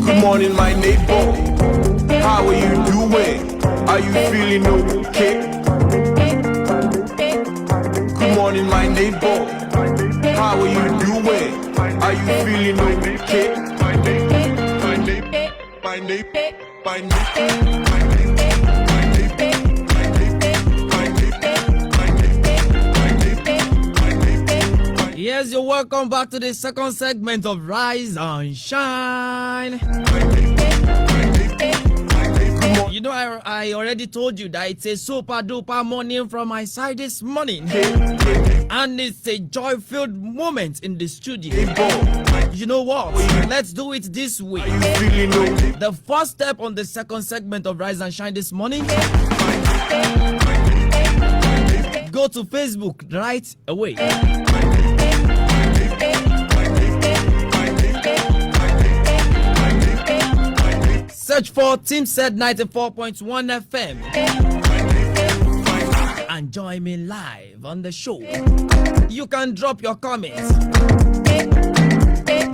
Good morning, my neighbor. How are you doing? Are you feeling okay? Good morning, my neighbor. How are you doing? Are you feeling okay? Yes, you're welcome back to the second segment of Rise and Shine. You know, I already told you that it's a super duper morning from my side this morning. And it's a joy-filled moment in the studio. You know what? Let's do it this way. The first step on the second segment of Rise and Shine this morning, go to Facebook right away. Search for Team Said 94.1 FM and join me live on the show. You can drop your comments.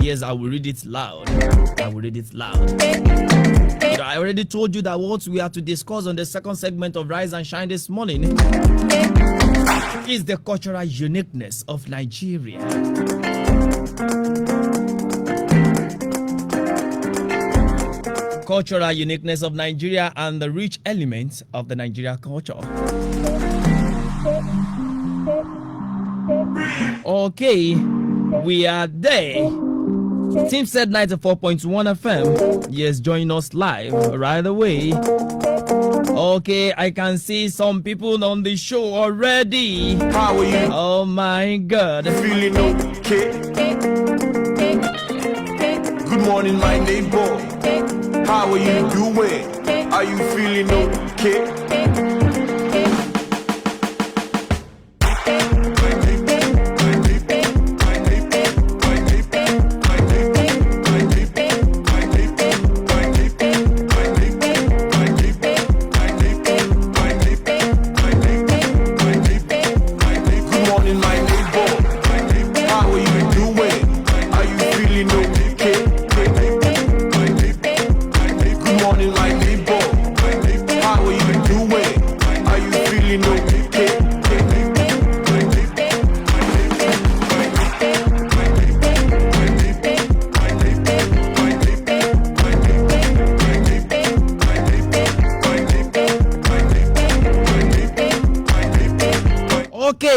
Yes, I will read it loud. I will read it loud. You know, I already told you that what we have to discuss on the second segment of Rise and Shine this morning is the cultural uniqueness of Nigeria. Cultural uniqueness of Nigeria and the rich elements of the Nigeria culture. Okay, we are there. Team Said 94.1 FM. Yes, join us live right away. Okay, I can see some people on the show already. How are you? Oh my God. Feeling okay? Good morning, my neighbor. How are you doing? Are you feeling okay?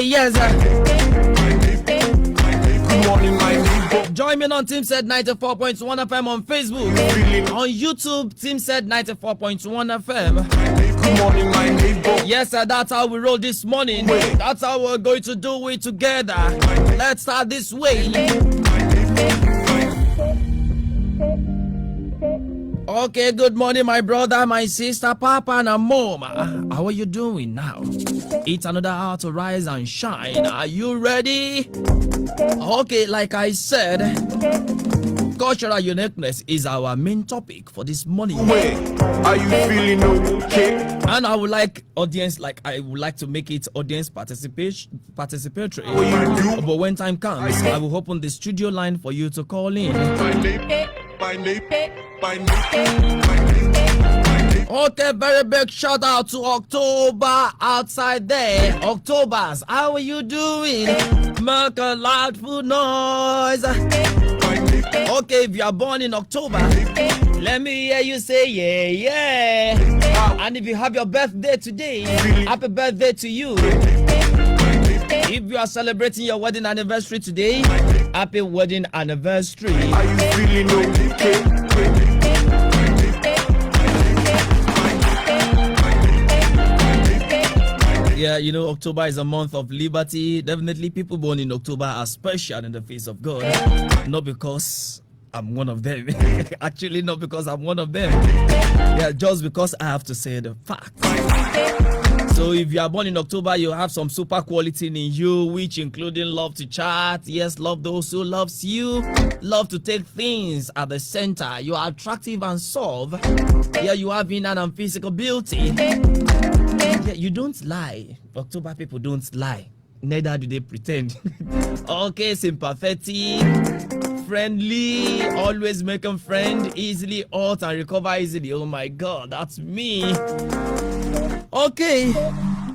Yes. Good morning, my neighbor. Join me on Team Said 94.1 FM on Facebook. On YouTube, Team Said 94.1 FM. Good morning, my neighbor. Yes, sir, that's how we roll this morning. That's how we're going to do it together. Let's start this way. Okay, good morning, my brother, my sister, papa, and mom. How are you doing now? It's another hour to rise and shine. Are you ready? Okay, like I said, cultural uniqueness is our main topic for this morning. Are you feeling okay? And I would like to make it audience participatory. But when time comes, I will open the studio line for you to call in. Okay, very big shout out to October outside there. Octobers, how are you doing? Make a loud food noise. Okay, if you are born in October, let me hear you say yeah, yeah. And if you have your birthday today, happy birthday to you. If you are celebrating your wedding anniversary today, happy wedding anniversary. Are you feeling okay? Yeah, you know, October is a month of liberty. Definitely people born in October are special in the face of God. Not because I'm one of them. Actually, not because I'm one of them. Yeah, just because I have to say the facts. So if you are born in October, you have some super quality in you, which including love to chat. Yes, love those who loves you. Love to take things at the center. You are attractive and suave. Yeah, you have inner and physical beauty. Yeah, you don't lie. October people don't lie. Neither do they pretend. Okay, sympathetic, friendly, always making friend, easily hurt and recover easily. Oh my God, that's me. Okay,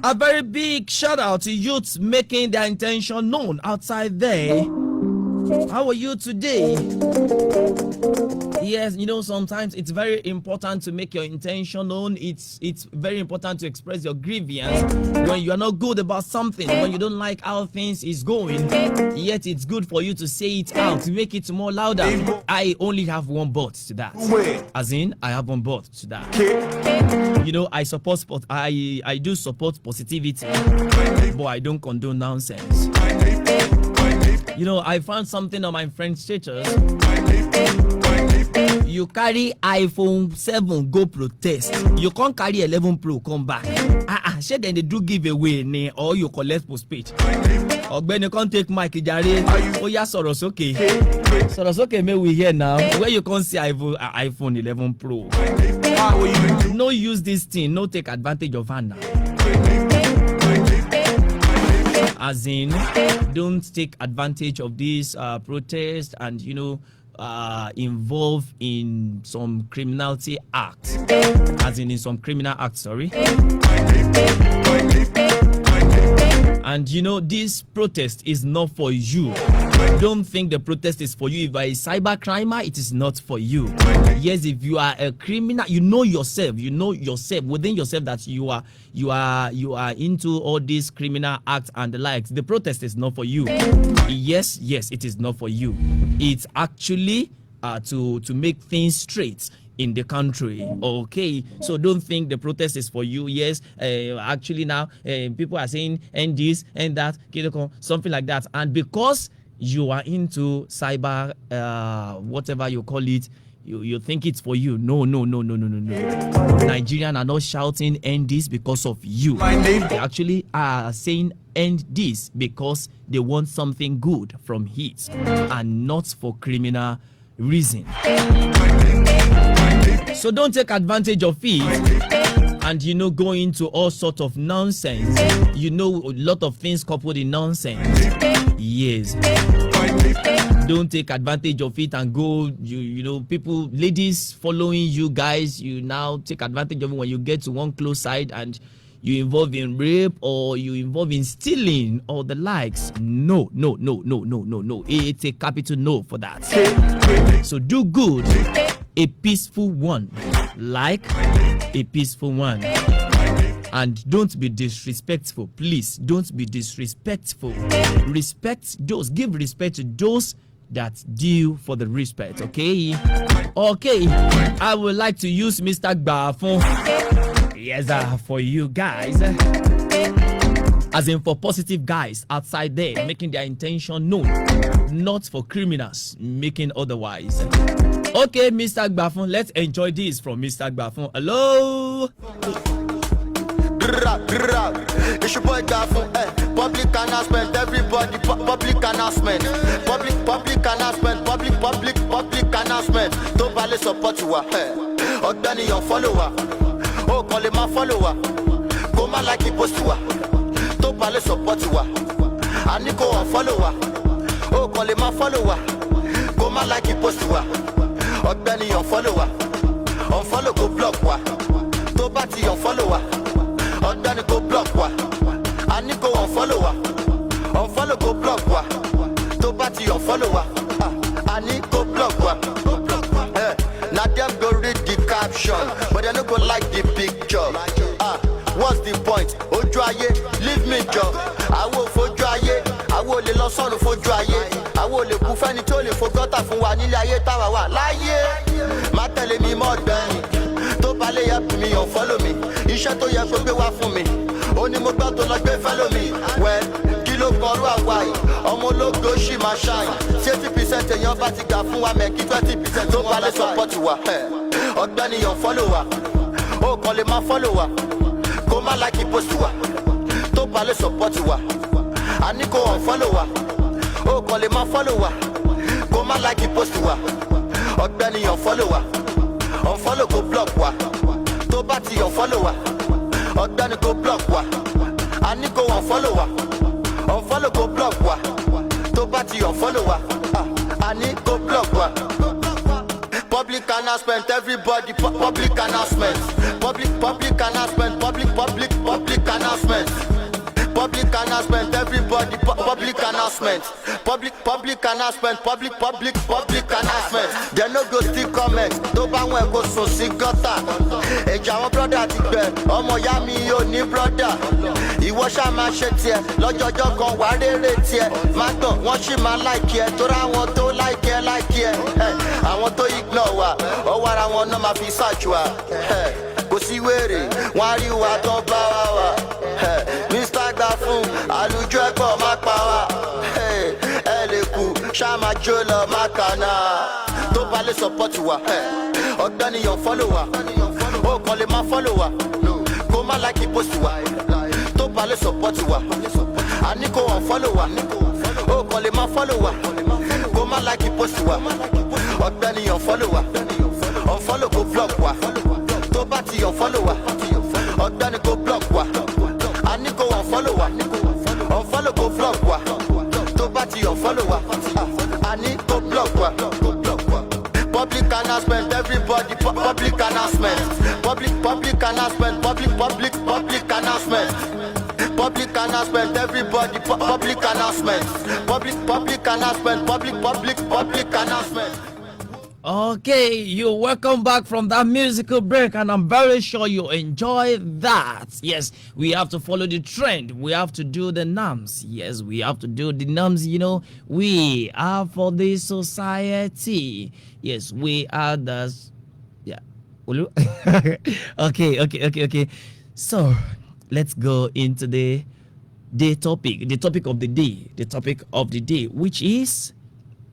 a very big shout out to youths making their intention known outside there. How are you today? Yes, you know, sometimes it's very important to make your intention known. It's very important to express your grievance when you are not good about something, when you don't like how things is going. Yet it's good for you to say it out, to make it more louder. I only have one but to that. As in, I have one but to that. You know, I do support positivity, but I don't condone nonsense. You know, I found something on my friend's status. You carry iPhone 7 go protest. You can't carry 11 Pro come back. Shey then they do giveaway or you collect postpaid. Ogbena can't take mic Garri. Oh yeah, sọ̀rọ̀ sókè. Sọ̀rọ̀ sókè may we hear now. Where you can't see iPhone 11 Pro. No use this thing. No take advantage of her now. As in, don't take advantage of this protest and, you know, involved in some criminality act. As in some criminal act, sorry. And you know, this protest is not for you. Don't think the protest is for you. If you are a cyber crimer, it is not for you. Yes, if you are a criminal, you know yourself within yourself that you are into all these criminal acts and the likes. The protest is not for you. Yes, it is not for you. It's actually to make things straight in the country. Okay, so don't think the protest is for you. Yes, actually now people are saying and this and that, something like that, and because you are into cyber whatever you call it, you think it's for you. No. Nigerians are not shouting end this because of you. They actually are saying end this because they want something good from it and not for criminal reason. So don't take advantage of it and, you know, go into all sorts of nonsense. You know, a lot of things coupled in nonsense. Yes. Don't take advantage of it and go, you know, people, ladies following you guys, you now take advantage of it when you get to one close side and you involve in rape or you involve in stealing or the likes. No. It's a capital no for that. So do good, a peaceful one, like a peaceful one. And don't be disrespectful, please. Don't be disrespectful. Respect those, give respect to those that due for the respect, okay? Okay, I would like to use Mr. Gbafun, yes, for you guys. As in for positive guys outside there making their intention known, not for criminals making otherwise. Okay, Mr. Gbafun, let's enjoy this from Mr. Gbafun. Hello? It's your boy Gbafun, public announcement, everybody, public announcement, public announcement, public announcement. Don't balance support you, Ogbeni your follower, oh call him my follower, go man like he post you, don't balance support you, I need go on follower, oh call him my follower, go man like he post you, Ogbeni your follower, unfollow go block wa, don't party your follower. Ogbeni go block wa, I need go unfollow go block wa. To party unfollow wa, I need go block wa. Now them go read the caption, but they no go like the picture. What's the point? Ojo aye, leave me job. I will fojú ayé, I will le lọ sọ́run fojú ayé. I will le kú fẹ́ni tó lè fọgọ́ta fún wa nílé ayé táwa wà láyé. Má tẹ̀lé mi mọ́ ọ̀gbẹ́ni, tó bá lè help me unfollow me. Iṣẹ́ tó yẹ kó gbé wá fún mi, ó ní mo gbọ́ tó lọ gbé follow me. Well, kí ló kọrú àwa yìí, ọmọ ológo ṣì máa ṣáì. 80% èèyàn bá ti gbà fún wa mẹ́ kí 20% tó bá lè support wa. Ọ̀gbẹ́ni unfollow wa, ó kàn lè máa follow wa. Kó má like post wa, tó bá lè support wa. A ní kó unfollow wa, ó kàn lè máa follow wa. Kó má like post wa, ọ̀gbẹ́ni unfollow wa. Unfollow go block wa. To party unfollow wa, Ogbeni go block wa. I need go unfollow wa, unfollow go block wa. To party unfollow wa, I need go block. Public announcement, everybody. Public announcement. Public announcement. Public announcement. Public announcement, everybody. Public announcement. Public announcement. Public announcement. They no go still comment. Tó bá wọn go so sí gutter. Ẹ̀jẹ̀ àwọn brother ti gbẹ. Ọmọ ìyá mi ò ní brother. Ìwọ ṣá máa ṣe tiẹ̀. Lọ́jọ́jọ́ kan wà rere tiẹ̀. Má tàn wọ́n ṣì máa like ẹ. Torí àwọn tó like ẹ. Àwọn tó ignore wa. Ọwọ́ ara wọn náà máa fi search wa. Kò sí wèrè. Wọ́n á rí wa tó bá wa wà. Mr. Gbafun, àlùjọ ẹ̀pọ̀ má pa wá. Ẹ lè kú, ṣá máa jó lọ má kàná. Tó bá lè support wa, ọ̀gbẹ́ni yàn follow wa. Ó kàn lè má follow wa. Kó má like post wa. Tó bá lè support wa. A ní kó wọ́n follow wa. Ó kàn lè má follow wa. Kó má like post wa. Ọ̀gbẹ́ni yàn follow wa. Unfollow kó block wa. Tó bá ti yàn follow wa. Ọ̀gbẹ́ni kó block wa. I need go unfollow wa, unfollow go block wa. To party unfollow wa, I need go block wa. Public announcement, everybody. Public announcement, public announcement, public announcement. Public announcement, everybody. Public announcement, public announcement, public announcement. Okay, you're welcome back from that musical break, and I'm very sure you enjoy that. Yes, we have to follow the trend. We have to do the NAMs. Yes, we have to do the NAMs. You know, we are for the society. Yes, we are the... Yeah. Okay. So, let's go into the topic of the day, which is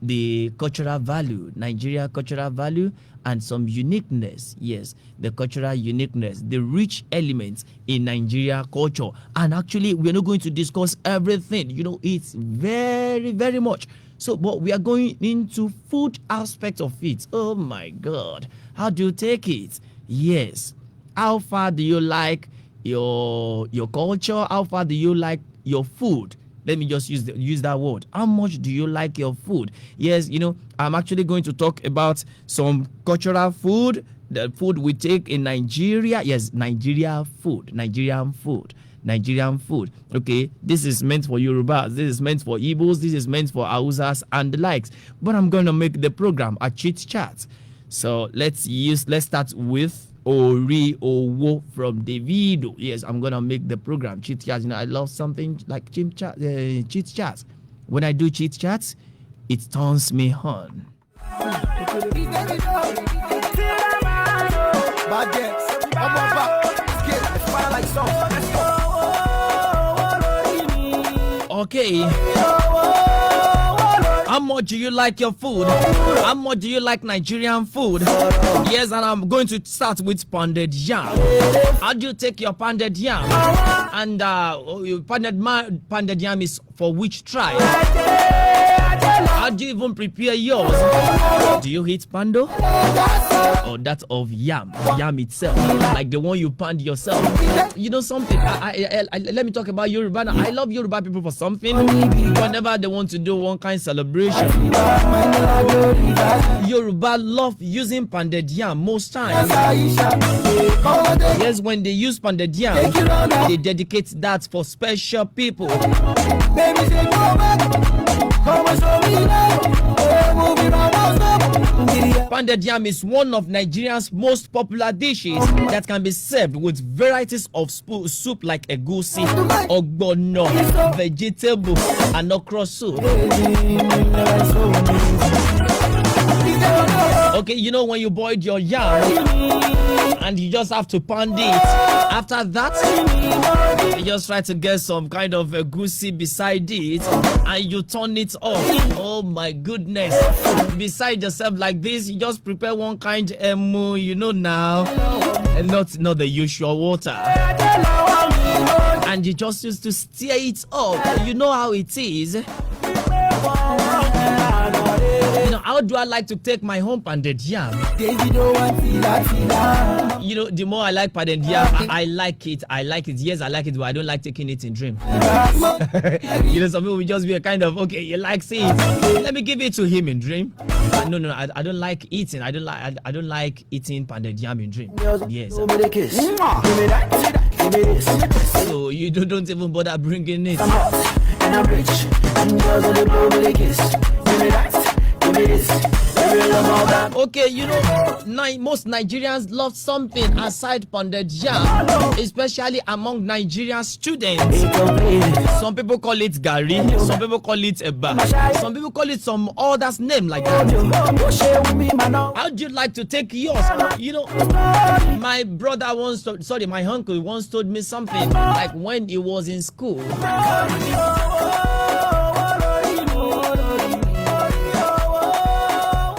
the cultural value, Nigeria cultural value, and some uniqueness. Yes, the cultural uniqueness, the rich elements in Nigeria culture. And actually, we're not going to discuss everything. You know, it's very, very much. So, but we are going into food aspect of it. Oh my God, how do you take it? Yes, how far do you like your culture? How far do you like your food? Let me just use that word. How much do you like your food? Yes, you know, I'm actually going to talk about some cultural food, the food we take in Nigeria. Yes, Nigerian food. Okay, this is meant for Yorubas, this is meant for Igbos, this is meant for Hausas and the likes. But I'm going to make the program a chit chat. So let's start with Ori Owo from Davido. Yes, I'm gonna make the program chit chat. You know, I love something like chit chat. When I do chit chats, it turns me on. Okay. How much do you like your food? How much do you like Nigerian food? Yes, and I'm going to start with pounded yam. How do you take your pounded yam? And pounded yam is for which tribe? How do you even prepare yours? Do you eat pando? Or that of yam itself, like the one you pound yourself? You know something? Let me talk about Yoruba now. I love Yoruba people for something. Whenever they want to do one kind of celebration, Yoruba love using pounded yam most times. Yes, when they use pounded yam, they dedicate that for special people. Pounded yam is one of Nigeria's most popular dishes that can be served with varieties of soup like egusi, Ogbona, vegetable, and okra soup. Okay, you know when you boiled your yam and you just have to pound it. After that, you just try to get some kind of egusi beside it and you turn it off. Oh my goodness. Beside yourself like this, you just prepare one kind emu, you know now, and not the usual water. And you just used to stir it up. You know how it is. You know, How do I like to take my home pounded yam? You know, the more I like pounded yam, I like it. I like it. Yes, I like it, but I don't like taking it in dream. You know, some people will just be a kind of, okay, you like it. Let me give it to him in dream. No, I don't like eating. I don't like eating pounded yam in dream. Yes. So you don't even bother bringing it. And I'm rich, and girls on the blow with a kiss. Give me that, give me this. Okay, you know, most Nigerians love something aside pounded yam, especially among Nigerian students. Some people call it Garri, some people call it Eba, some people call it some others name like that. How do you like to take yours? You know, my brother my uncle once told me something like when he was in school.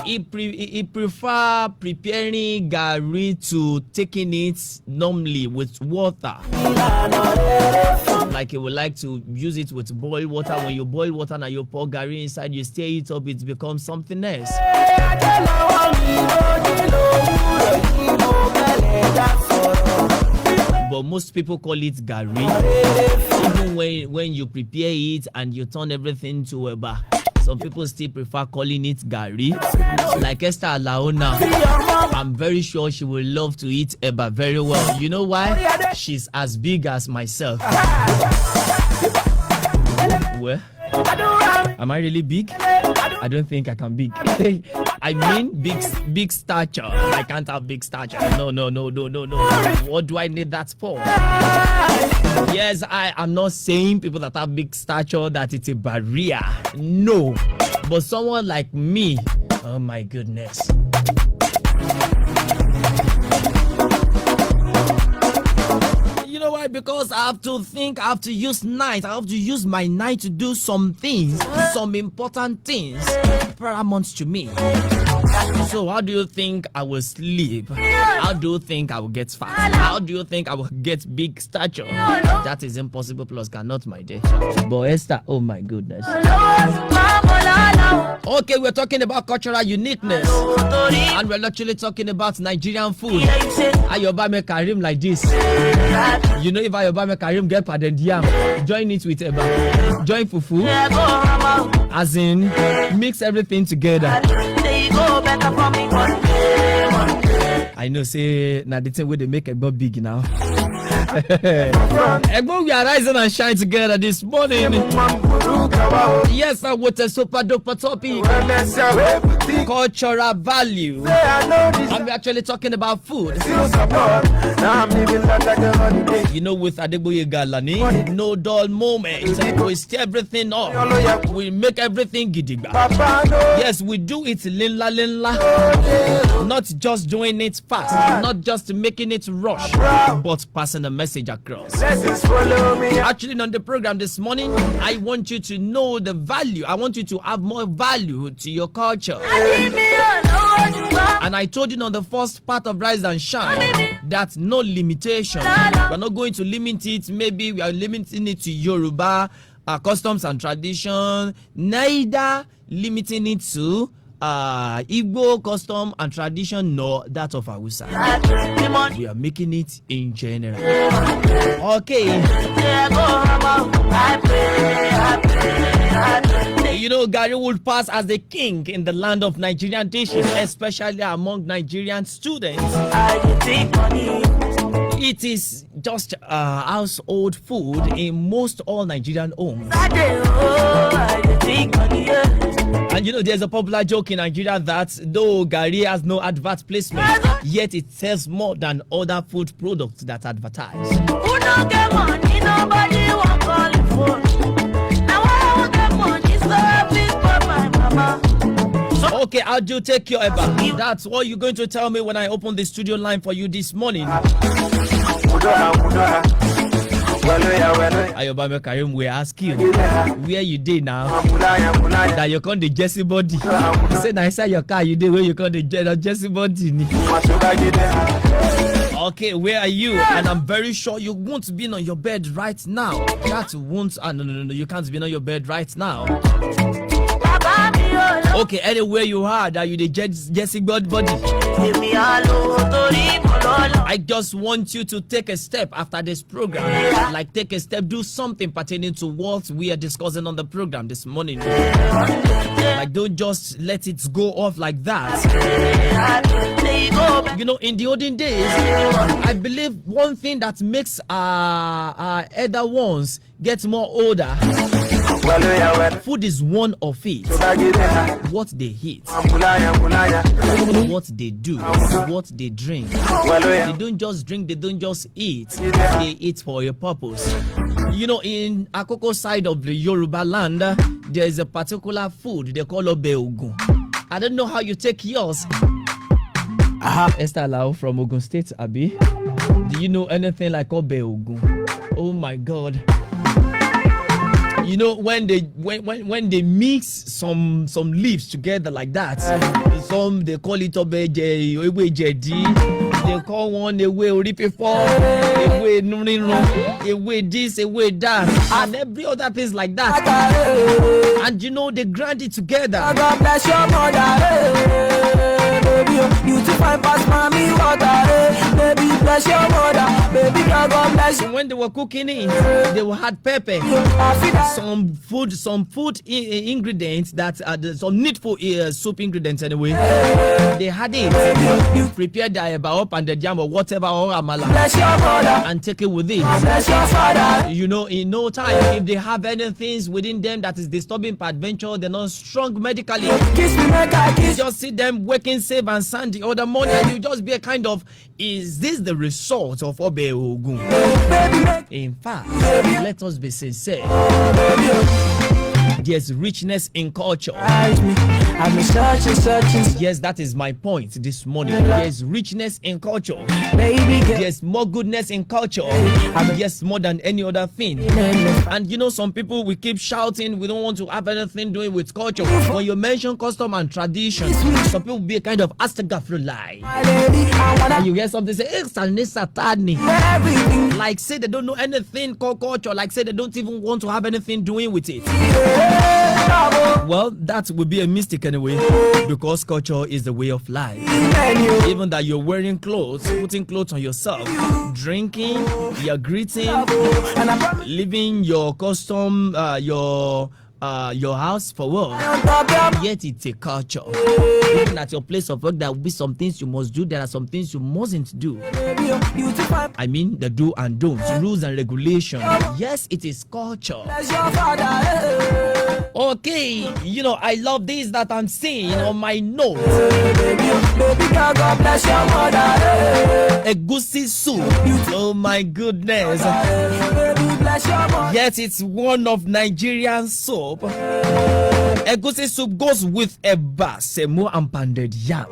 He prefer preparing Garri to taking it normally with water. Like he would like to use it with boiled water. When you boil water and you pour Garri inside, you stir it up, it becomes something else. But most people call it Garri. Even when you prepare it and you turn everything to a bar. Some people still prefer calling it Garri. Like Esther Alaona, I'm very sure she will love to eat eba very well. You know why? She's as big as myself. Well, am I really big? I don't think I can big. I mean big stature. I can't have big stature. No. What do I need that for? Yes, I am not saying people that have big stature that it's a barrier. No. But someone like me, oh my goodness. You know why? Because I have to think, I have to use night. I have to use my night to do some things, some important things paramount to me. So how do you think I will sleep? How do you think I will get fat? How do you think I will get big stature? That is impossible plus cannot, my dear. But Esther, oh my goodness. Okay, we're talking about cultural uniqueness. And we're actually talking about Nigerian food. Ayobame Karim like this. You know, if Ayobame Karim get pounded yam, join it with eba. Join fufu. As in, mix everything together. I know, say, now the thing where they make Egbo big now. Egbo, we are rising and shine together this morning. Yes, I want a super duper topic. Cultural value. I'm actually talking about food. You know, with Adegboye Galani, no dull moment. We stir everything up. We make everything gidigba. Yes, we do it linla. Not just doing it fast, not just making it rush, but passing a message across. Actually, on the program this morning, I want you to know the value. I want you to have more value to your culture. And I told you on the first part of Rise and Shine that no limitation. We're not going to limit it. Maybe we are limiting it to Yoruba customs and tradition. Neither limiting it to Igbo custom and tradition, nor that of Hausa. We are making it in general. Okay. You know, Garri would pass as the king in the land of Nigerian dishes, especially among Nigerian students. It is just household food in most all Nigerian homes. And you know, there's a popular joke in Nigeria that though Garri has no advert placement, yet it sells more than other food products that advertise. Who don't get money, nobody won't call it for. Now I won't get money, so please for my mama. Okay, how do you take your eba? That's what you're going to tell me when I open the studio line for you this morning. Ayobame Karim, we ask you where you did now. That you call the Jesse body. Say now inside your car you did where you call the Jesse body. Okay, where are you? And I'm very sure you won't be on your bed right now. That won't. No, you can't be on your bed right now. Okay, anywhere you are that you the Jesse God body. I just want you to take a step after this program. Like take a step, do something pertaining to what we are discussing on the program this morning. Like don't just let it go off like that. You know, in the olden days, I believe one thing that makes our elder ones get more older, food is one of it. What they eat, what they do, what they drink. They don't just drink, they don't just eat. They eat for a purpose. You know, in Akoko side of the Yoruba land, there is a particular food they call Obe Ogun. I don't know how you take yours. Esther Lau from Ogun State, Abi. Do you know anything like Obe Ogun? Oh my God. You know, when they mix some leaves together like that, some they call it obeje, they call one away oripifo, away nurinro, away this, away that, and every other things like that. And you know, they grind it together. God bless your mother, baby. You to find past mommy water, baby. Bless your mother, baby. God bless you. When they were cooking it, they will add pepper. Some food ingredients that are some needful soup ingredients anyway. They had it. You prepare the eba up and the jam or whatever or amala and take it with it. You know, in no time, if they have anything within them that is disturbing peradventure, they're not strong medically. You just see them waking safe and sound the other morning, and you just be a kind of, is this the result of Obe Ogun? In fact, let us be sincere. There's richness in culture. Yes, that is my point this morning. There's richness in culture. There's more goodness in culture. Yes, more than any other thing. And you know, some people we keep shouting, we don't want to have anything doing with culture. When you mention custom and tradition, some people be a kind of astagfirullah. And you hear something say, like say they don't know anything called culture, like say they don't even want to have anything doing with it. Well, that would be a mistake anyway, because culture is the way of life. Even that you're wearing clothes, putting clothes on yourself, drinking, you're greeting, living your custom, your house for work, yet it's a culture. Even at your place of work, there will be some things you must do, there are some things you mustn't do. I mean the do and don'ts, rules and regulations. Yes, it is culture. Okay, you know, I love this that I'm seeing on my notes. Egusi soup. Oh my goodness. Yes, it's one of Nigerian soup. Egusi soup goes with eba, semo, and pounded yam.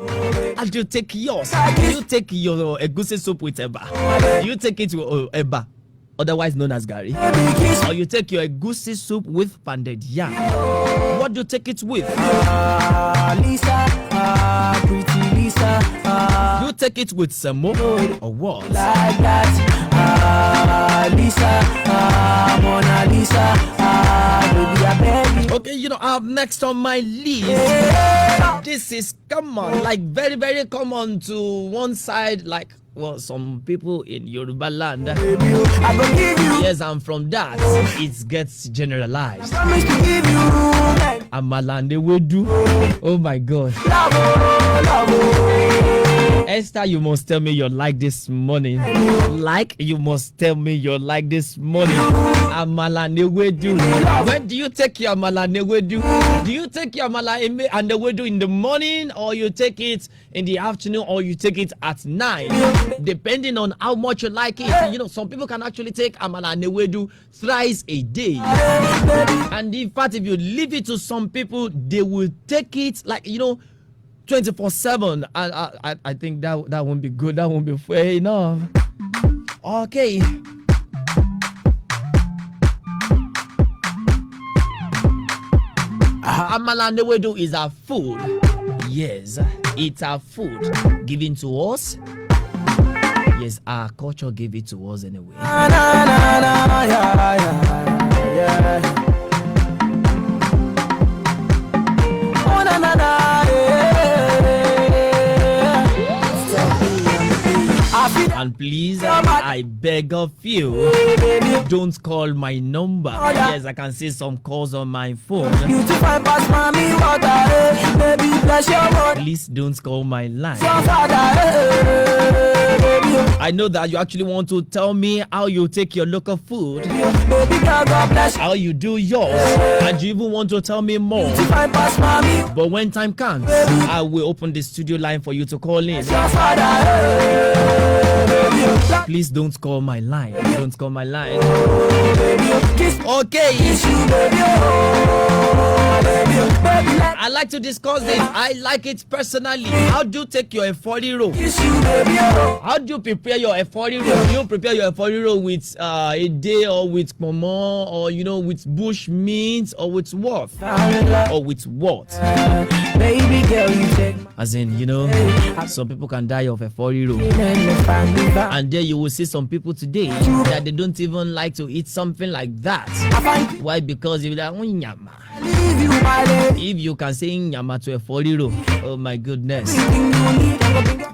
And you take yours. You take your egusi soup with eba. You take it with eba, otherwise known as Garri. Or you take your egusi soup with pounded yam. What do you take it with? Lisa, pretty Lisa. You take it with semo or what? Like that. Lisa, Mona Lisa. Okay, you know, next on my list, this is common, like very, very common to one side, like, well, some people in Yoruba land. Yes, and from that, it gets generalized. Amalande will do. Oh my God. Esther, you must tell me you're like this morning. Like, you must tell me you're like this morning. Amala newedu. When do you take your amala newedu? Do you take your amala and newedu in the morning, or you take it in the afternoon, or you take it at night? Depending on how much you like it. You know, some people can actually take amala newedu thrice a day. And in fact, if you leave it to some people, they will take it like, you know, 24/7. I think that won't be good. That won't be fair enough. Okay. Amala newedu is our food. Yes, it's our food given to us. Yes, our culture gave it to us anyway. And please, I beg of you, don't call my number. Yes, I can see some calls on my phone. Please don't call my line. I know that you actually want to tell me how you take your local food, how you do yours, and you even want to tell me more. But when time comes, I will open the studio line for you to call in. Please don't call my line. Don't call my line. Okay. I like to discuss this. I like it personally. How do you take your Riro? How do you prepare your Riro? Do you prepare your Riro with a day, or with momo, or with bush meat, or with what? Or with what? Baby girl, you take As in, some people can die of Riro. And there you will see some people today that they don't even like to eat something like that. Why? Because you're like, nyama. If you can say nyama to Riro, oh my goodness,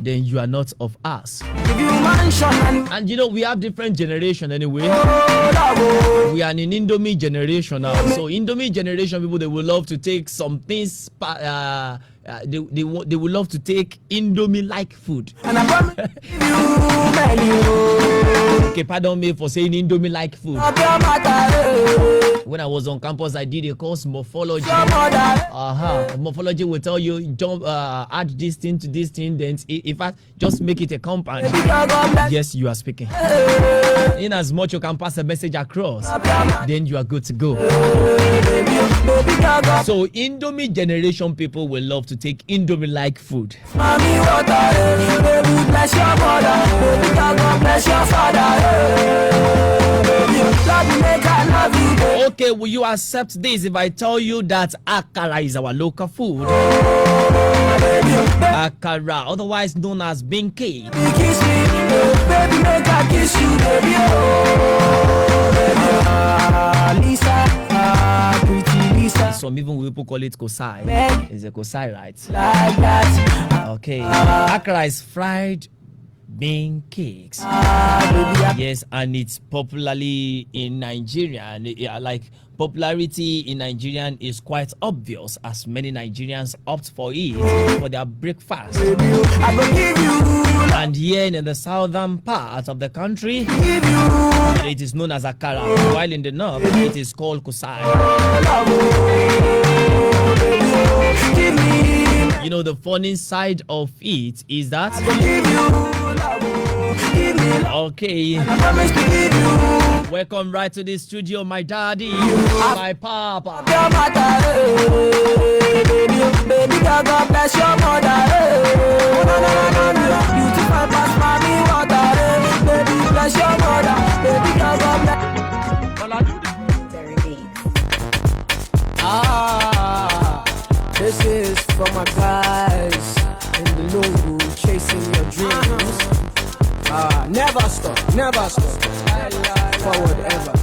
then you are not of us. And we have different generation anyway. We are an Indomie generation now. So Indomie generation people, they will love to take some things. They would love to take Indomie like food. Okay, pardon me for saying Indomie like food. When I was on campus, I did a course morphology. Morphology will tell you don't add this thing to this thing. Then if I just make it a compound, yes, you are speaking. In as much you can pass a message across, then you are good to go. So Indomie generation people will love to take Indomie like food. Mommy, water, baby, bless your mother, baby, God bless your father, baby, love you, make I love you, baby. Okay, will you accept this if I tell you that akara is our local food? Akara, otherwise known as bean cake. Kiss me, baby, make I kiss you, baby, Lisa, pretty Lisa. Some even people call it kosai. It's a kosai, right? Like that. Okay. Akara is fried bean cakes. Yes, and it's popularly in Nigeria. And popularity in Nigerian is quite obvious, as many Nigerians opt for it for their breakfast. And here in the southern part of the country, it is known as akara, while in the north it is called kosai. The funny side of it is that okay, welcome right to the studio, my daddy, my papa. Baby, God bless your mother. Beautiful past mommy water. Baby, bless your mother. Baby, God bless. This is for my guys in the Lungu chasing your dreams. Never stop, forward ever.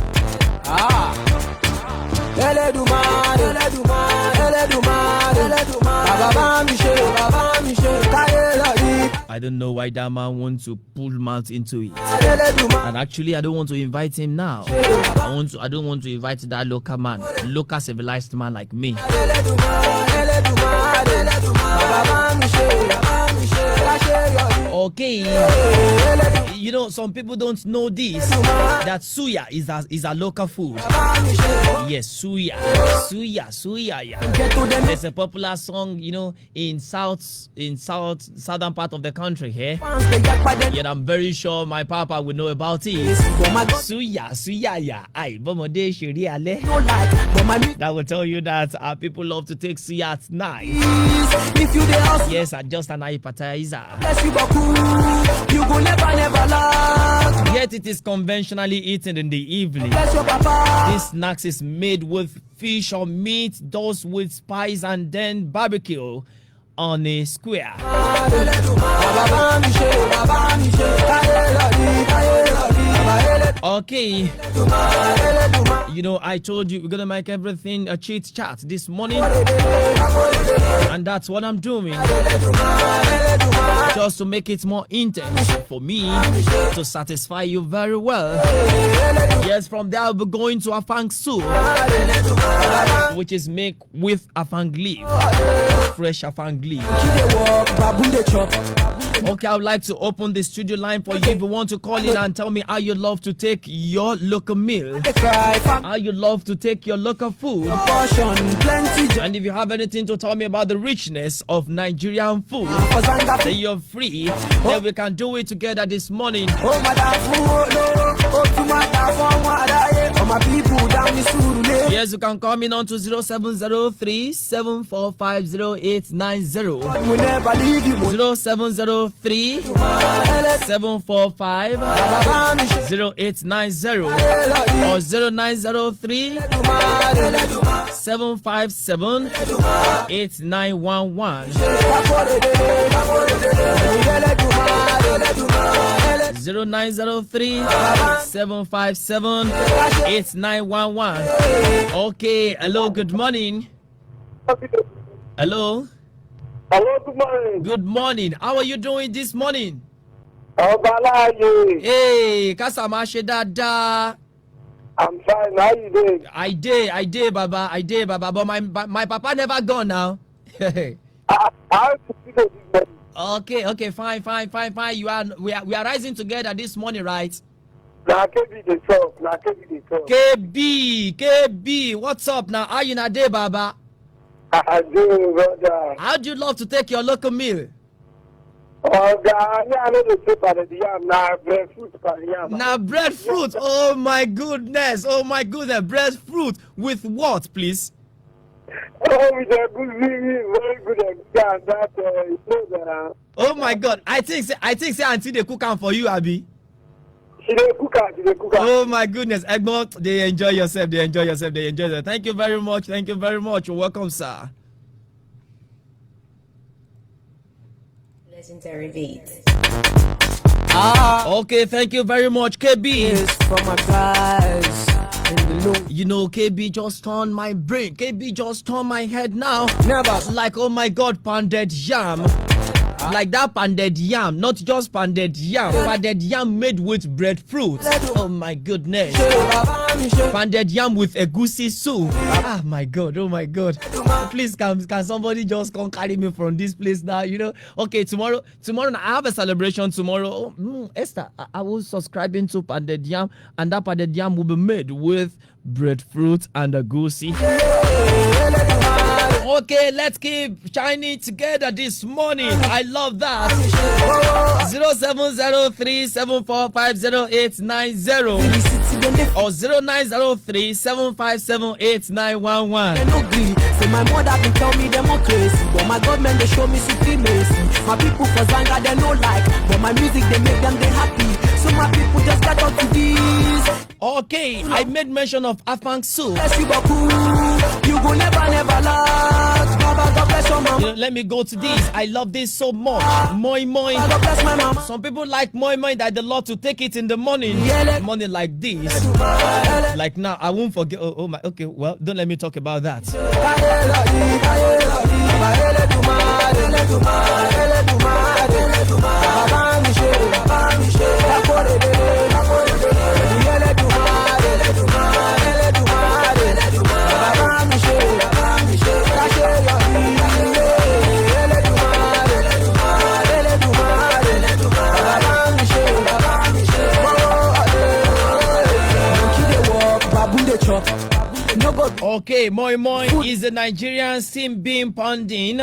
I don't know why that man wants to pull mouth into it. And actually, I don't want to invite him now. I don't want to invite that local man, local civilized man like me. Okay, some people don't know this, that suya is a local food. Yes, suya. Yeah. There's a popular song, in southern part of the country here. Yet I'm very sure my papa will know about it. Suya, yeah. That will tell you that our people love to take suya at night. Yes, just an appetizer. Yet it is conventionally eaten in the evening. This snacks is made with fish or meat, those with spice, and then barbecue on a square. Okay. You know, I told you we're gonna make everything a chit chat this morning, and that's what I'm doing. Just to make it more intense for me to satisfy you very well. Yes, from there I'll be going to afang soup, which is made with afang leaf, fresh afang leaf. Okay, I would like to open the studio line for you if you want to call in and tell me how you love to take your local meal, how you love to take your local food, and if you have anything to tell me about the richness of Nigerian food, then you're free. Then we can do it together this morning. Yes, you can call me on to 0703 745 0890. 0703 745 0890 or 0903 757 8911. 0903 757 8911. Okay, hello, good morning. Hello. Hello, good morning. Good morning. How are you doing this morning? Balaji. Hey, Kasama Dada. I'm fine. How you doing? I did, Baba. But my papa never gone now. I have to see the big Okay, fine. We are rising together this morning, right? Now, KB the talk. KB, what's up now? How you na day, Baba? I do, brother. How do you love to take your local meal? Oh, God, I know the soup out of the yam. Now, breadfruit for the yam. Now, breadfruit. Oh, my goodness. Breadfruit with what, please? Oh, with a good living, very good exam. That, you know that. Oh, my God. I think say auntie they cook am for you, Abi. She dey cook am. Oh, my goodness. Egbon, they enjoy yourself. Thank you very much. You're welcome, sir. Legendary beats. Okay, thank you very much, KB. From my guys in the loop. You know, KB just turned my brain. KB just turned my head now. Never. Like, oh my God, pounded yam. Like that pounded yam, not just pounded yam. Pounded yam made with breadfruit. Oh my goodness. Pounded yam with egusi soup. Ah, my God. Oh my God. Please, can somebody just come carry me from this place now? You know. Okay, tomorrow I have a celebration tomorrow. Esther, I will subscribe into pounded yam, and that pounded yam will be made with breadfruit and egusi. Okay, let's keep shining together this morning. I love that. 0703 745 0890 or 0903 757 8911. Say my mother can tell me democracy, but my government they show me supremacy. My people for Zanga they no like, but my music they make them they happy. So my people just got up to this. Okay, I made mention of afang soup. You go never last. Baba, God bless your mama. You know, let me go to this. I love this so much. Moi moi. God bless my mama. Some people like moi moi that they love to take it in the morning. Morning like this. Like now, I won't forget. Oh my. Okay, well, don't let me talk about that. Okay, moi moi is a Nigerian steam bean pounding,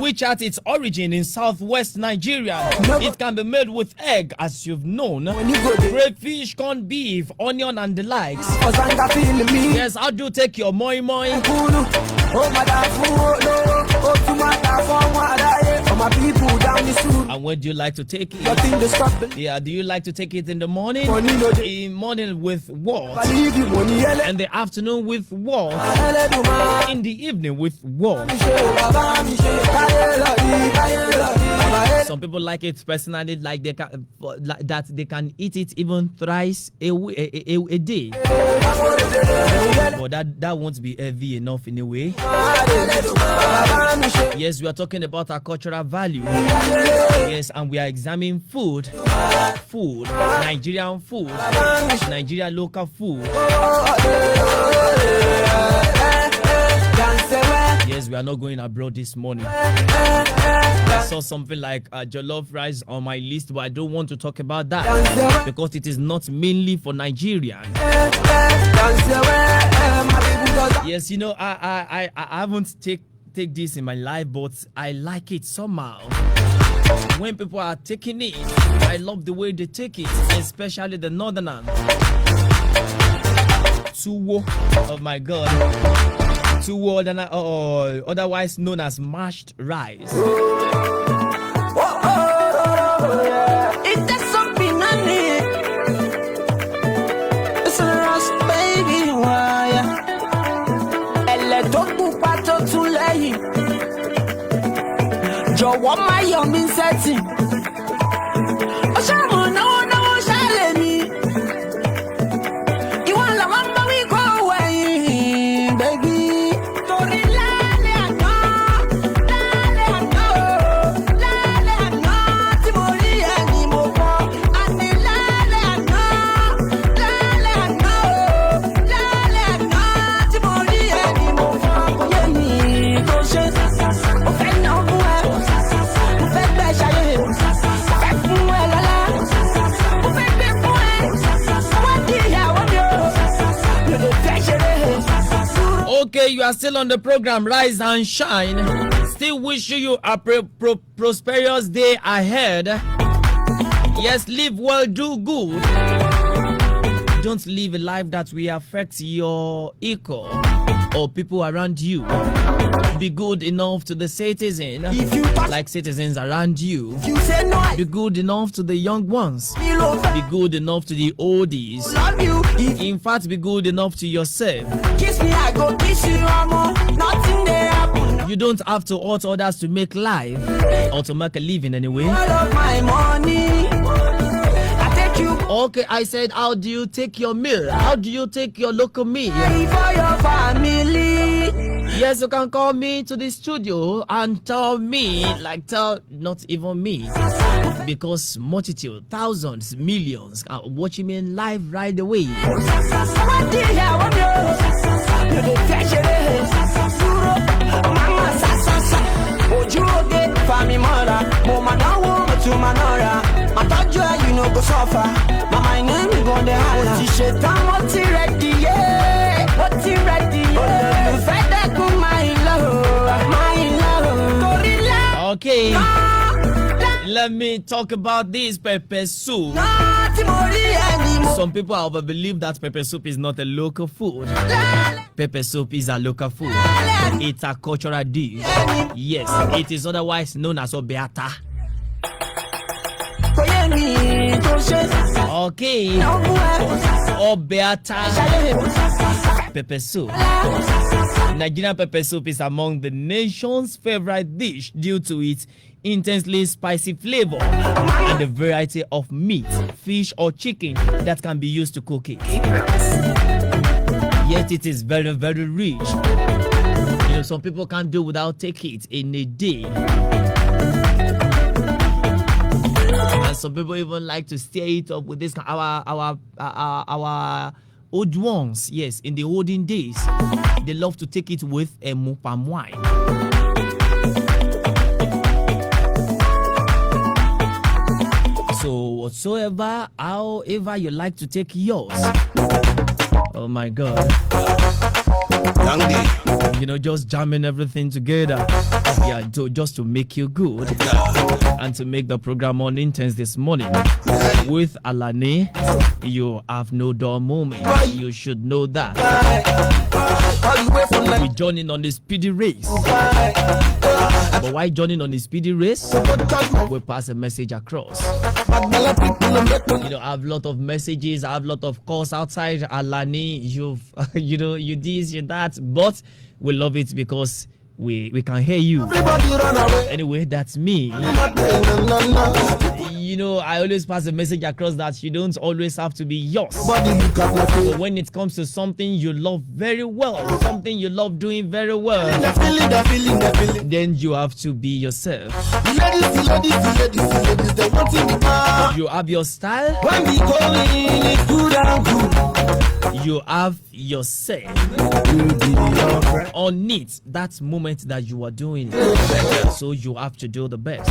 which at its origin in southwest Nigeria. It can be made with egg, as you've known, crayfish, corned beef, onion, and the likes. Yes, how do you take your moi moi? And when do you like to take it? Yeah, do you like to take it in the morning? In morning with what? And the afternoon with what? In the evening with what? Some people like it personally, like they can that they can eat it even thrice a day. But that won't be heavy enough in a way. Yes, we are talking about our cultural value. Yes, and we are examining food, Nigerian food, Nigerian local food. Yes, we are not going abroad this morning. I saw something like jollof rice on my list, but I don't want to talk about that because it is not mainly for Nigerians. Yes, you know, I haven't take this in my life, but I like it somehow. When people are taking it, I love the way they take it, especially the northerners. Tuwo, oh my God. Tuwo, otherwise known as mashed rice. It's something I need. It's a rust, baby. Elle don't do part of too late. Joe, what my young in setting? Oh, Shaman, no, shall me. You want the one, but we go away, baby. Okay, you are still on the program Rise and Shine. Still wishing you a prosperous day ahead. Yes, live well, do good. Don't live a life that will affect your equal or people around you. Be good enough to the citizen, like citizens around you. Be good enough to the young ones. Be good enough to the oldies. In fact, be good enough to yourself. Kiss me, I go kiss you, nothing there happen. You don't have to hurt others to make life or to make a living anyway. I love my money. I take you Okay, I said, how do you take your meal? How do you take your local meal? for your family. Yes, you can call me to the studio and tell me, not even me, because multitude, thousands, millions are watching me live right away. Okay, let me talk about this pepper soup. Some people have believed that pepper soup is not a local food. Pepper soup is a local food. It's a cultural dish. Yes, it is otherwise known as obeata. Okay, obeata pepper soup. Nigerian pepper soup is among the nation's favorite dish due to its intensely spicy flavor and the variety of meat, fish or chicken that can be used to cook it. Yet it is very, very rich. You know, some people can't do without taking it in a day. And some people even like to stir it up with this our old ones. Yes, in the olden days, they love to take it with a palm wine. So whatsoever, however you like to take yours. Oh my God. You know, just jamming everything together. Yeah, just to make you good. And to make the program more intense this morning. With Alane, you have no dull moment. You should know that. We're joining on the speedy race. But why joining on the speedy race? We pass a message across. You know, I have a lot of messages, I have a lot of calls outside. Alani, you this, you that, but we love it because we can hear you. Everybody run away. Anyway, that's me. You know, I always pass a message across that you don't always have to be yours. So when it comes to something you love very well, something you love doing very well, then you have to be yourself. You have your style. When we go in, it's good and good. You have yourself on it. That moment that you are doing it. So you have to do the best.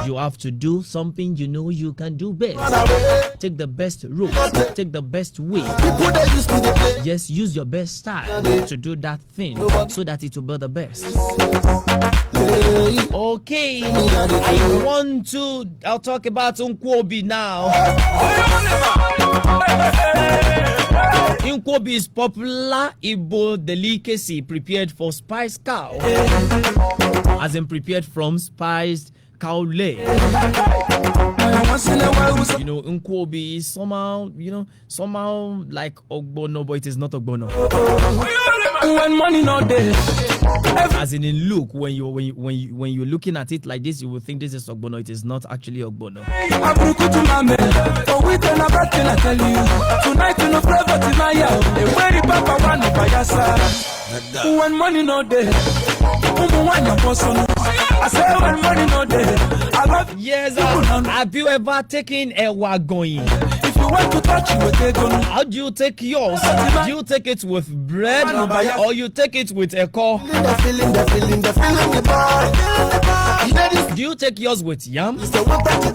You have to do something you know you can do best. Take the best route. Take the best way. Yes, use your best style to do that thing so that it will be the best. Okay, I'll talk about Nkwobi now. Nkwobi is popular Igbo delicacy prepared for spiced cow, as in prepared from spiced cow leg. You know, Nkwobi is somehow like Ogbona, but it is not Ogbona. When money not there, as in look, when you're looking at it like this, you will think this is Ogbona. It is not actually Ogbona. when money not there, I say when money not there, I love Yes, have you ever taken a wagon? if you want to touch you with a gun. How do you take yours? Do you take it with bread or you take it with a core? The feeling, Do you take yours with yam?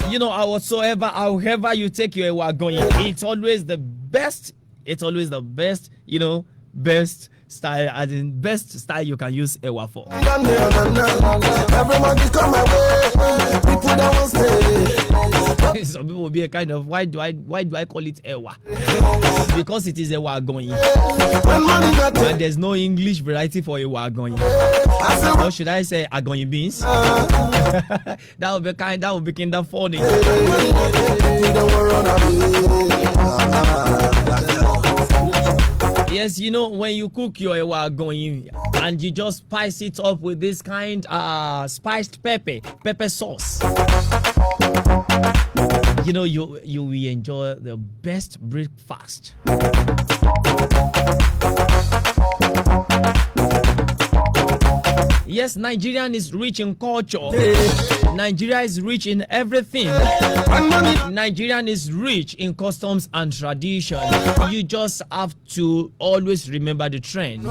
You know, however you take your wagon, it's always the best. It's always the best, you know, best style, as in best style you can use ewa for. Everybody come my way. People that won't stay. Some people will be a kind of, why do I call it ewa? Because it is ewa going. And there's no English variety for ewa going. Or should I say agoyin beans? that would be kind of funny. Yes, you know, when you cook your ewa going and you just spice it up with this kind spiced pepper sauce, you know, you will enjoy the best breakfast. Yes, Nigerian is rich in culture. Nigeria is rich in everything. Nigerian is rich in customs and tradition. You just have to always remember the trend.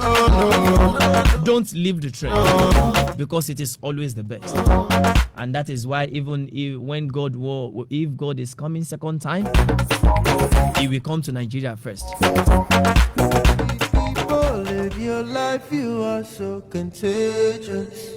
Don't leave the trend, because it is always the best. And that is why even if God is coming second time, he will come to Nigeria first. Live your life, you are so contagious.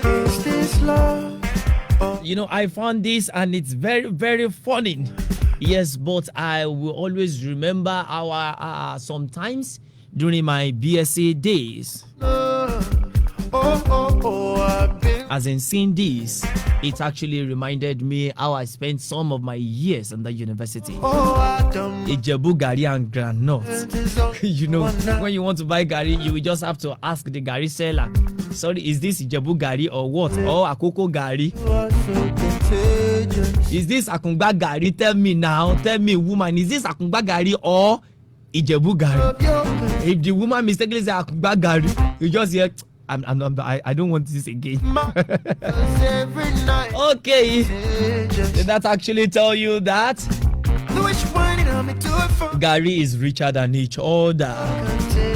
Is this love? You know, I found this and it's very, very funny. Yes, but I will always remember our sometimes during my BSc days. As in seeing this, it actually reminded me how I spent some of my years in the university. Ijebu Garri and Granot. You know, when you want to buy Garri, you will just have to ask the Garri seller, sorry, is this Ijebu Garri or what? Or Akoko Garri? Is this Akungba Garri? Tell me now. Tell me, woman, is this Akungba Garri or Ijebu Garri? If the woman mistakenly say Akungba Garri, you just hear, I don't want this again. Okay, did that actually tell you that Garri is richer than each other?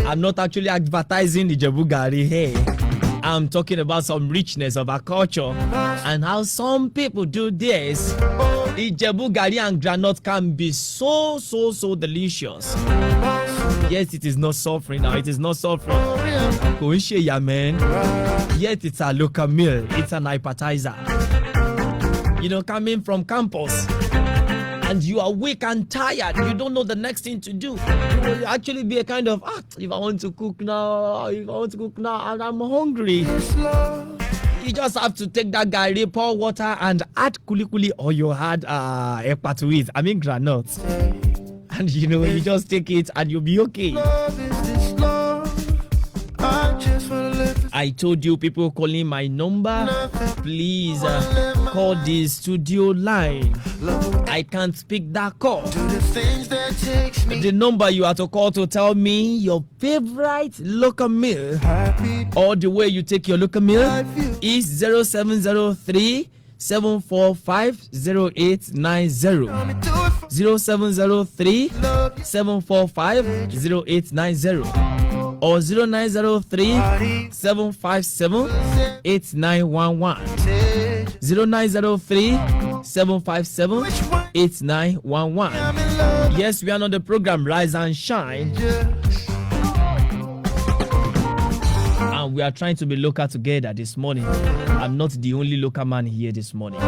I'm not actually advertising Ijebu Garri here. I'm talking about some richness of our culture and how some people do this. Ijebu Garri and Granot can be so delicious. Yes, it is not suffering now. It is not suffering. Yeah, man. Yet it's a local meal. It's an appetizer. You know, coming from campus, and you are weak and tired, you don't know the next thing to do. You will actually be a kind of, if I want to cook now, and I'm hungry. You just have to take that garri, pour water, and add kuli or you add ekpa to it. I mean granules. And you just take it and you'll be okay. I told you people calling my number. Please call the studio line. I can't pick that call. The number you have to call to tell me your favorite local meal or the way you take your local meal is 0703 745 0890. 0703 745 0890 or 0903 757 8911. 0903 757 8911. Yes, we are on the program Rise and Shine. And we are trying to be local together this morning. I'm not the only local man here this morning.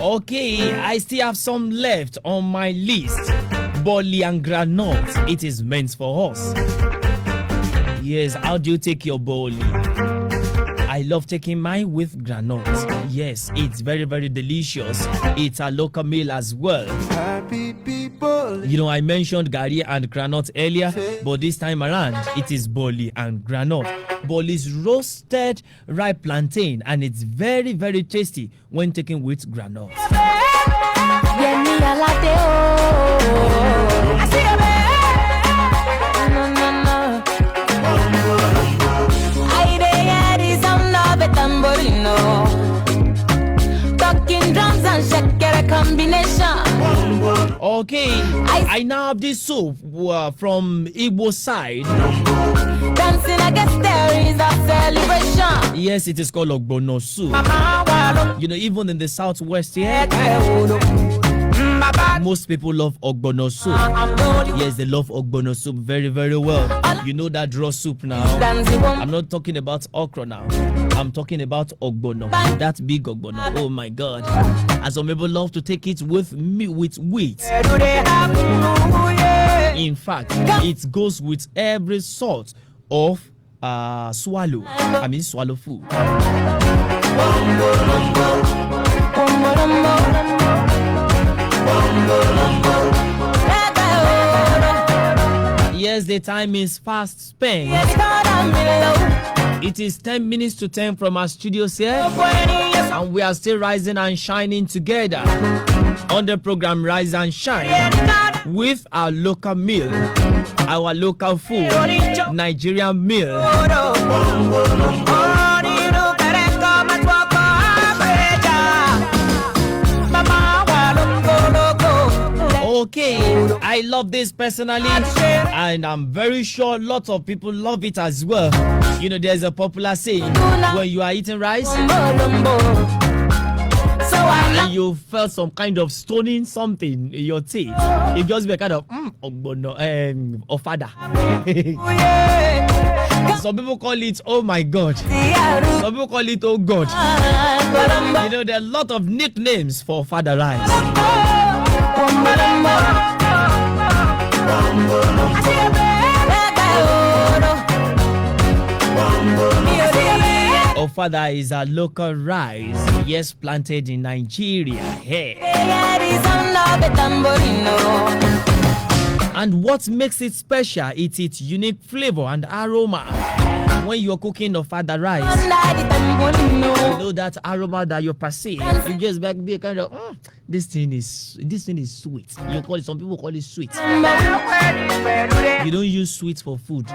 Okay, I still have some left on my list. Boli and granite, it is meant for us. Yes, how do you take your boli? I love taking mine with granite. Yes, it's very, very delicious. It's a local meal as well. I mentioned Garri and granite earlier, but this time around, it is boli and granite. Boli is roasted ripe plantain, and it's very, very tasty when taken with granite. Okay, I now have this soup from Igbo side. Dancing, I guess there is a celebration. Yes, it is called Ogbona soup. Even in the southwest here, most people love Ogbona soup. Yes, they love Ogbona soup very, very well. You know that draw soup now. I'm not talking about okra now. I'm talking about Ogbona. That big Ogbona. Oh my God. And some people love to take it with wheat. In fact, it goes with every sort of swallow. I mean swallow food. Yes, the time is fast spent. It is 10 minutes to 10 from our studios here, and we are still rising and shining together on the program Rise and Shine with our local meal, our local food, Nigerian meal. Okay, I love this personally, and I'm very sure lots of people love it as well. There's a popular saying, when you are eating rice and you felt some kind of stoning something in your teeth, it just be a kind of ofada. Some people call it oh my God. Some people call it oh God. There are a lot of nicknames for ofada rice. Ofada is a local rice, yes, planted in Nigeria. Hey. And what makes it special is its unique flavor and aroma. When you're cooking ofada rice, that aroma that you perceive, you just be a kind of this thing is sweet. You call it, some people call it sweet. You don't use sweet for food.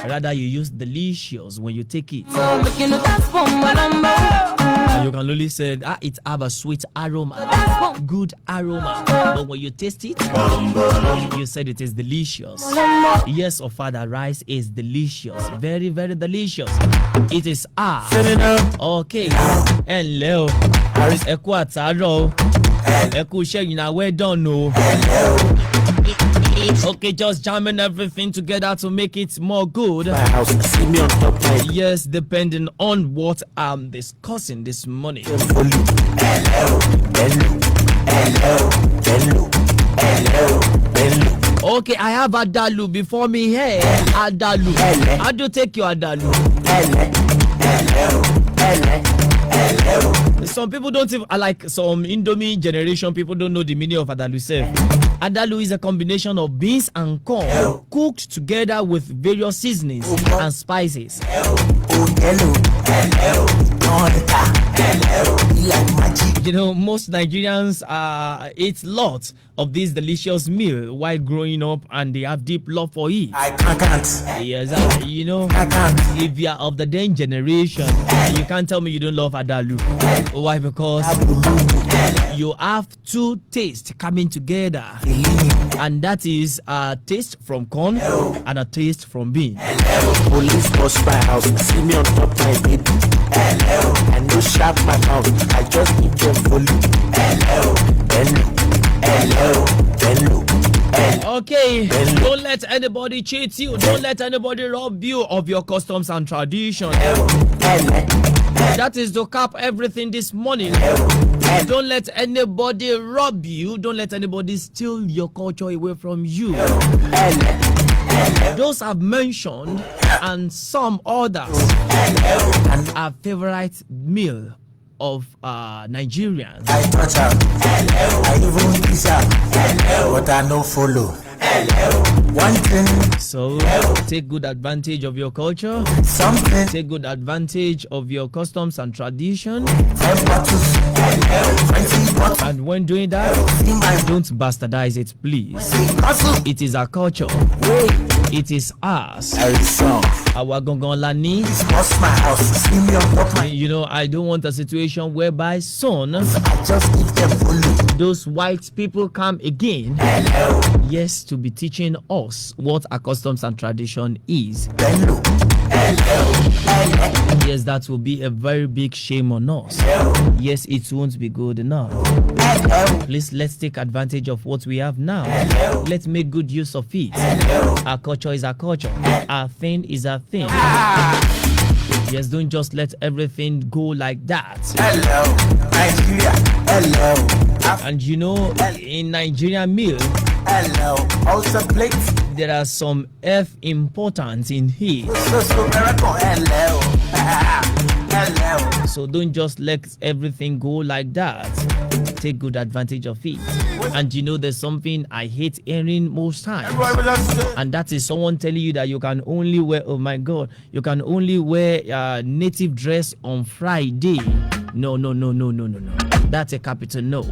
Rather, you use delicious when you take it. And you can can only say it have a sweet aroma, good aroma. But when you taste it, you said it is delicious. Yes, our father, rice is delicious, very, very delicious. It is okay. Hello, Equataro. Well done, no. Okay, just jamming everything together to make it more good. Yes, depending on what I'm discussing this morning. Okay, I have Adalu before me here. Adalu. How do you take your Adalu? Some people don't even, like some Indomie generation, people don't know the meaning of Adalu self. Adalu is a combination of beans and corn cooked together with various seasonings and spices. You know, most Nigerians eat lots of this delicious meal while growing up, and they have deep love for it. I can't. Yes, you know, if you are of the then generation, you can't tell me you don't love Adalu. Why? Because you have two tastes coming together, and that is a taste from corn and a taste from bean. Police bust my house, see me on top my baby. And no sharp my mouth, I just need them fully. Okay, don't let anybody cheat you. Don't let anybody rob you of your customs and tradition. That is to cap everything this morning. Don't let anybody rob you. Don't let anybody steal your culture away from you. Those I've mentioned and some others are favorite meal of Nigerians. I touch her, I even kiss her, but I no follow. One thing. So take good advantage of your culture. Something. Take good advantage of your customs and tradition. 10 bottles, 20 bottles. And when doing that, don't bastardize it, please. It is our culture. It is us. Our Gongolani. Bust my house, see me on top my. You know, I don't want a situation whereby soon I just give them fully. those white people come again. Yes, to be teaching us what our customs and tradition is. Yes, that will be a very big shame on us. Yes, it won't be good enough. Please, let's take advantage of what we have now. Let's make good use of it. Our culture is our culture. Our thing is our thing. Yes, don't just let everything go like that. Hello, Nigeria. Hello. And you know, in Nigerian meal, Hello. Also plate. there are some F importance in here. So miracle. Hello. Hello. So don't just let everything go like that. Take good advantage of it. And you know, there's something I hate hearing most times, and that is someone telling you that you can only wear, oh my God, you can only wear native dress on Friday. No. That's a capital no.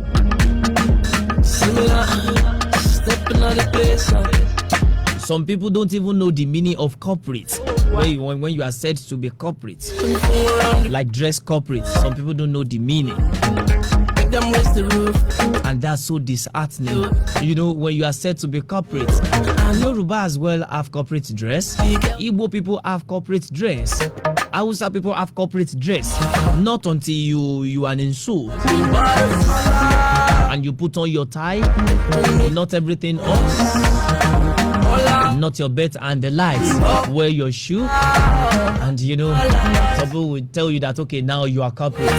Some people don't even know the meaning of corporate. When you are said to be corporate, like dress corporate, some people don't know the meaning. And that's so disheartening. You know, when you are said to be corporate, Yoruba as well have corporate dress. Igbo people have corporate dress. Hausa people have corporate dress. Not until you are in suit and you put on your tie, not everything on, not your belt and the lights. Wear your shoe, and you know, some people will tell you that okay, now you are corporate.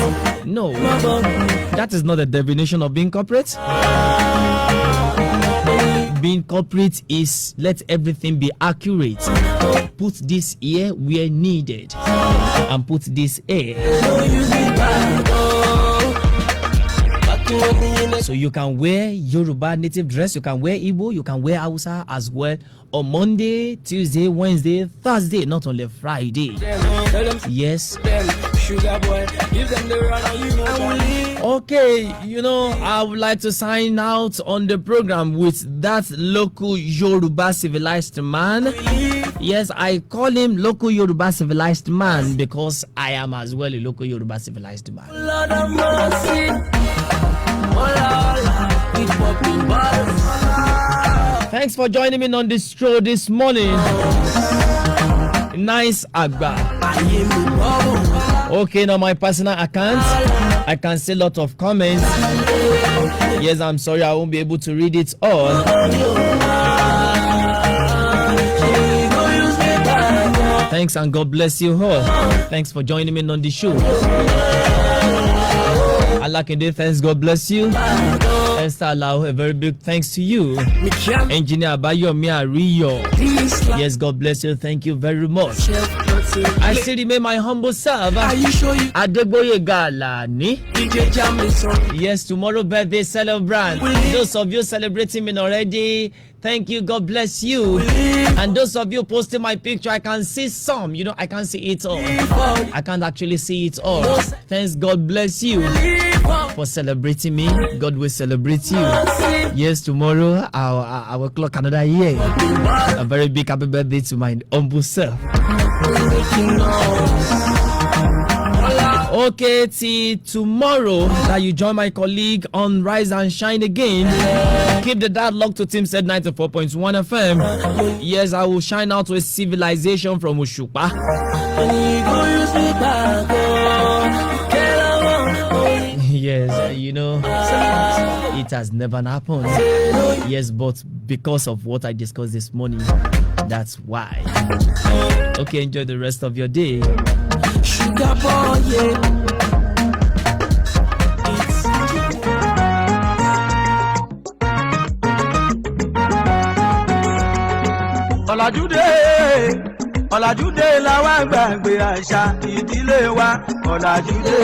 No, that is not the definition of being corporate. Being corporate is let everything be accurate. Put this here where needed, and put this here. So you can wear Yoruba native dress, you can wear Igbo, you can wear Hausa as well on Monday, Tuesday, Wednesday, Thursday, not only Friday. Yes. Okay, you know, I would like to sign out on the program with that local Yoruba civilized man. Yes, I call him local Yoruba civilized man because I am as well a local Yoruba civilized man. Lord of mercy. It's popping buzz. Thanks for joining me on this show this morning. Nice Agba. Okay, now my personal account, I can see a lot of comments. Yes, I'm sorry I won't be able to read it all. Thanks and God bless you all. Thanks for joining me on the show. Allah can do thanks, God bless you. Esther Allow, a very big thanks to you. Engineer Abayomi Riro. Yes, God bless you. Thank you very much. I still remain my humble self. Adegboye Galani. Yes, tomorrow birthday celebrant. Those of you celebrating me already, thank you, God bless you. And those of you posting my picture, I can see some. You know, I can't see it all. I can't actually see it all. Thanks, God bless you for celebrating me. God will celebrate you. Yes, tomorrow I will clock another year. A very big happy birthday to my humble self. Okay, till tomorrow that you join my colleague on Rise and Shine again. Keep the dialogue to Team Said 94.1 FM. Yes, I will shine out with civilization from Ushupa. Yes, you know, it has never happened. Yes, but because of what I discussed this morning, that's why. Okay, enjoy the rest of your day. Sugar boy, yeah. Ọ̀làjúdé la wá gbàgbé àṣà ìdílé wa. Ọ̀làjúdé.